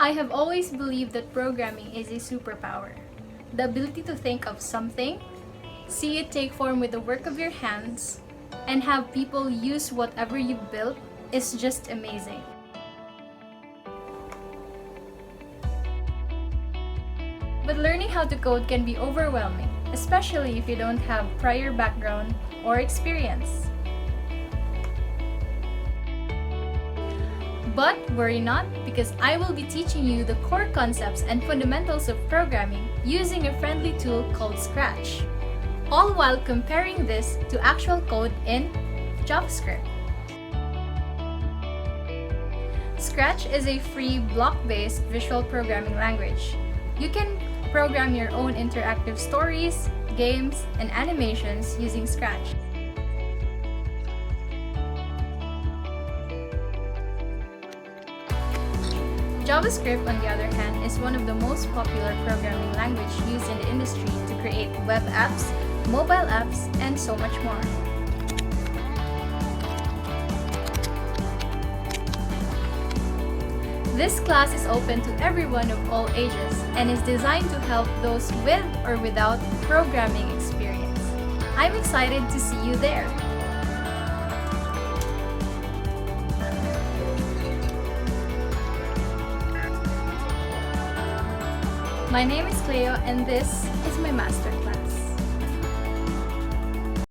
I have always believed that programming is a superpower. The ability to think of something, see it take form with the work of your hands, and have people use whatever you've built is just amazing. But learning how to code can be overwhelming, especially if you don't have prior background or experience. But worry not, because I will be teaching you the core concepts and fundamentals of programming using a friendly tool called Scratch, all while comparing this to actual code in JavaScript. Scratch is a free block-based visual programming language. You can program your own interactive stories, games, and animations using Scratch. JavaScript, on the other hand, is one of the most popular programming languages used in the industry to create web apps, mobile apps, and so much more. This class is open to everyone of all ages and is designed to help those with or without programming experience. I'm excited to see you there! My name is Cleo and this is my masterclass.